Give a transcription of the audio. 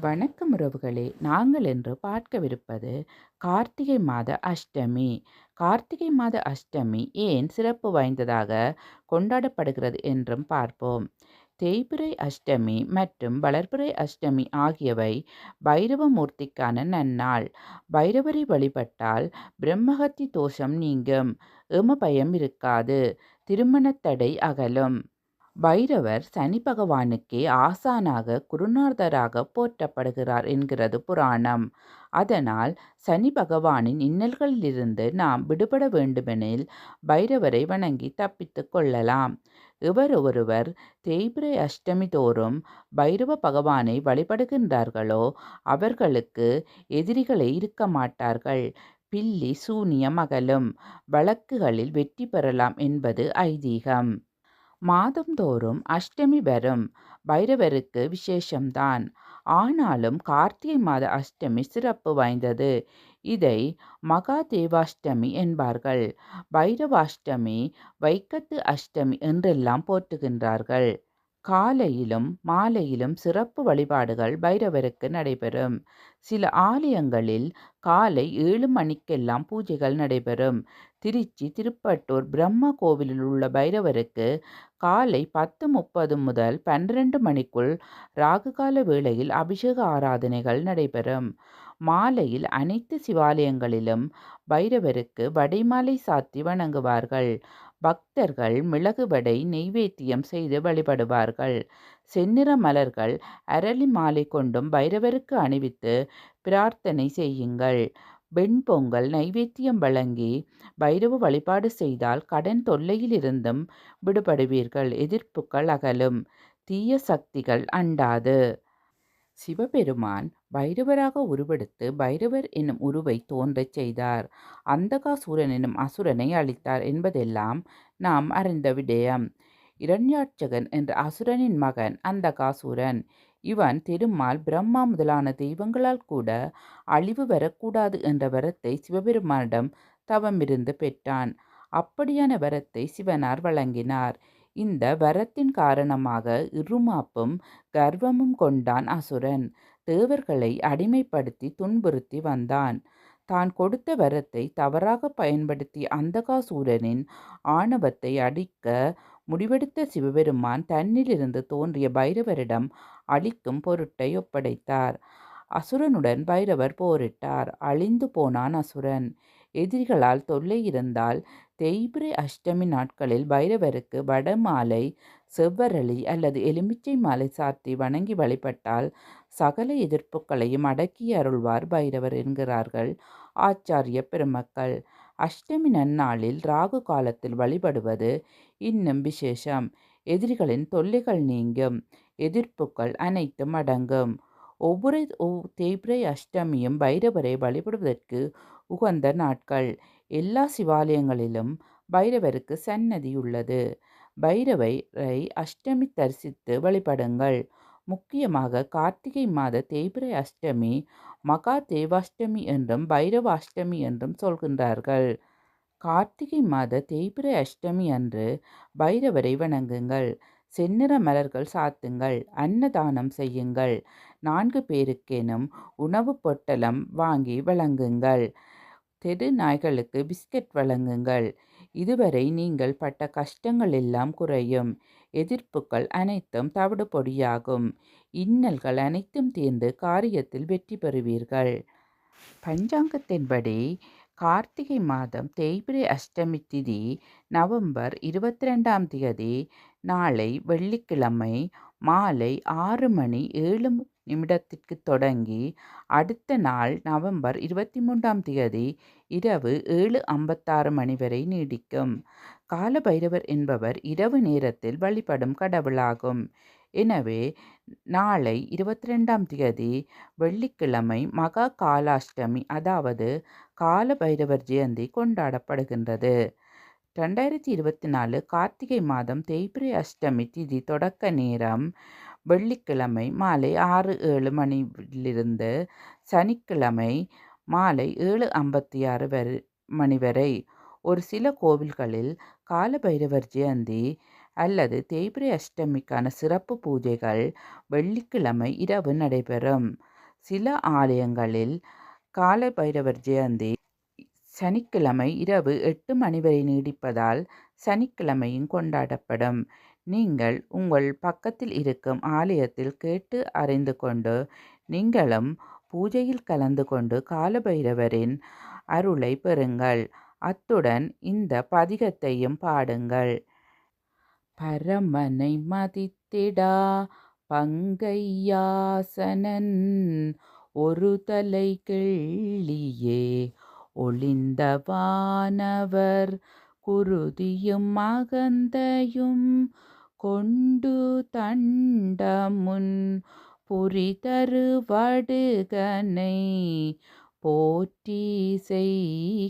வணக்கம் உறவுகளே! நாங்கள் இன்று பார்க்கவிருப்பது கார்த்திகை மாத அஷ்டமி. கார்த்திகை மாத அஷ்டமி ஏன் சிறப்பு வாய்ந்ததாக கொண்டாடப்படுகிறது என்றும் பார்ப்போம். தேய்பிறை அஷ்டமி மற்றும் வளர்பிறை அஷ்டமி ஆகியவை பைரவமூர்த்திக்கான நன்னாள். பைரவரை வழிபட்டால் பிரம்மஹத்தி தோஷம் நீங்கும், பயம் இருக்காது, திருமணத் தடை அகலும். பைரவர் சனி பகவானுக்கே ஆசானாக குருநாதராக போற்றப்படுகிறார் என்கிறது புராணம். அதனால் சனி பகவானின் இன்னல்களிலிருந்து நாம் விடுபட வேண்டுமெனில் பைரவரை வணங்கி தப்பித்துக் கொள்ளலாம். இவர் ஒருவர் தேய்பிறை அஷ்டமி தோறும் பைரவ பகவானை வழிபடுகின்றார்களோ அவர்களுக்கு எதிரிகளே இருக்க மாட்டார்கள். பில்லி சூனியம் அகலும், வழக்குகளில் வெற்றி பெறலாம் என்பது ஐதீகம். மாதந்தோறும் அஷ்டமி வரும் பைரவருக்கு விசேஷம்தான். ஆனாலும் கார்த்திகை மாத அஷ்டமி சிறப்பு வாய்ந்தது. இதை மகா தேவாஷ்டமி என்பார்கள். பைரவாஷ்டமி, வைக்கத்து அஷ்டமி என்றெல்லாம் போற்றுகின்றார்கள். காலையிலும் மாலையிலும் சிறப்பு வழிபாடுகள் பைரவருக்கு நடைபெறும். சில ஆலயங்களில் காலை 7 மணிக்கெல்லாம் பூஜைகள் நடைபெறும். திருச்சி, திருப்பட்டூர் பிரம்ம கோவிலில் உள்ள பைரவருக்கு காலை 10:30 முதல் 12 மணிக்குள் ராகுகால வேளையில் அபிஷேக ஆராதனைகள் நடைபெறும். மாலையில் அனைத்து சிவாலயங்களிலும் பைரவருக்கு வடைமாலை சாத்தி வணங்குவார்கள். பக்தர்கள் மிளகு வடை நெய்வேத்தியம் செய்து வழிபடுவார்கள். செந்நிற மலர்கள், அரளி மாலை கொண்டும் பைரவருக்கு அணிவித்து பிரார்த்தனை செய்யுங்கள். வெண்பொங்கல் நைவேத்தியம் வழங்கி பைரவ வழிபாடு செய்தால் கடன் தொல்லையிலிருந்தும் விடுபடுவீர்கள், எதிர்ப்புகள் அகலும், தீய சக்திகள் அண்டாது. சிவபெருமான் பைரவராக உருவெடுத்து பைரவர் என்னும் உருவை தோன்றச் செய்தார். அந்தகாசூரன் என்னும் அசுரனை அழித்தார் என்பதெல்லாம் நாம் அறிந்த விடயம். இரண்யாட்சகன் என்ற அசுரனின் மகன் அந்தகாசூரன். இவன் திருமால், பிரம்மா முதலான தெய்வங்களால் கூட அழிவு வரக்கூடாது என்ற வரத்தை சிவபெருமானிடம் தவமிருந்து பெற்றான். அப்படியான வரத்தை சிவனார் வழங்கினார். இந்த வரத்தின் காரணமாக இருமாப்பும் கர்வமும் கொண்டான் அசுரன். தேவர்களை அடிமைப்படுத்தி துன்புறுத்தி வந்தான். தான் கொடுத்த வரத்தை தவறாக பயன்படுத்திய அந்தகாசூரனின் ஆணவத்தை அழிக்க முடிவெடுத்த சிவபெருமான் தன்னிலிருந்து தோன்றிய பைரவரிடம் அழிக்கும் பொருட்டை ஒப்படைத்தார். அசுரனுடன் பைரவர் போரிட்டார். அழிந்து போனான் அசுரன். எதிரிகளால் தொல்லை இருந்தால் தேய்பிறை அஷ்டமி நாட்களில் பைரவருக்கு வடமாலை, செவ்வரளி அல்லது எலுமிச்சை மாலை சாத்தி வணங்கி வழிபட்டால் சகல எதிர்ப்புகளையும் அடக்கி அருள்வார் பைரவர் என்கிறார்கள் ஆச்சாரிய பெருமக்கள். அஷ்டமி நன்னாளில் ராகு காலத்தில் வழிபடுவது இன்னும் விசேஷம். எதிரிகளின் தொல்லைகள் நீங்கும், எதிர்ப்புகள் அனைத்தும் அடங்கும். ஒவ்வொரு தேய்பிறை அஷ்டமியும் பைரவரை வழிபடுவதற்கு உகந்த நாட்கள். எல்லா சிவாலயங்களிலும் பைரவருக்கு சன்னதி உள்ளது. பைரவரை அஷ்டமி தரிசித்து வழிபடுங்கள். முக்கியமாக கார்த்திகை மாத தேய்பிறை அஷ்டமி மகா தேவாஷ்டமி என்றும் பைரவாஷ்டமி என்றும் சொல்கின்றார்கள். கார்த்திகை மாத தேய்பிறை அஷ்டமி அன்று பைரவரை வணங்குங்கள். செந்நிற மலர்கள் சாத்துங்கள். அன்னதானம் செய்யுங்கள். 4 பேருக்கேனும் உணவு பொட்டலம் வாங்கி வழங்குங்கள். தெரு நாய்களுக்கு பிஸ்கட் வழங்குங்கள். இதுவரை நீங்கள் பட்ட கஷ்டங்கள் எல்லாம் குறையும். எதிர்ப்புகள் அனைத்தும் தவிடு பொடியாகும். இன்னல்கள் அனைத்தும் தீர்ந்து காரியத்தில் வெற்றி பெறுவீர்கள். பஞ்சாங்கத்தின்படி கார்த்திகை மாதம் தேய்பிறை அஷ்டமி திதி நவம்பர் 22ஆம் தேதி நாளை வெள்ளிக்கிழமை மாலை 6:07 தொடங்கி அடுத்த நாள் நவம்பர் 23ஆம் தேதி இரவு 7:56 வரை நீடிக்கும். கால பைரவர் என்பவர் இரவு நேரத்தில் வழிபடும் கடவுளாகும். எனவே நாளை 22ஆம் தேதி வெள்ளிக்கிழமை மகா காலாஷ்டமி, அதாவது கால பைரவர் ஜெயந்தி கொண்டாடப்படுகின்றது. 2024 கார்த்திகை மாதம் தேய்பிறை அஷ்டமி திதி தொடக்க நேரம் வெள்ளிக்கிழமை மாலை 6:07 சனிக்கிழமை மாலை 7:56 வரை. ஒரு சில கோவில்களில் கால பைரவர் ஜெயந்தி அல்லது தேய்பிறை அஷ்டமிக்கான சிறப்பு பூஜைகள் வெள்ளிக்கிழமை இரவு நடைபெறும். சில ஆலயங்களில் கால பைரவர் ஜெயந்தி சனிக்கிழமை இரவு 8 மணி வரை நீடிப்பதால் சனிக்கிழமையும் கொண்டாடப்படும். நீங்கள் உங்கள் பக்கத்தில் இருக்கும் ஆலயத்தில் கேட்டு அறிந்து கொண்டு நீங்களும் பூஜையில் கலந்து கொண்டு காலபைரவரின் அருளை பெறுங்கள். அத்துடன் இந்த பதிகத்தையும் பாடுங்கள். பரமனை மதித்திடா பங்கையாசனன் ஒரு தலை கிள்ளியே ஒளிந்த வானவர் குருதியும் அகந்தையும் கொண்டு தண்டமுன் புரிதரு வடுகனை போற்றி செய்குவோம்.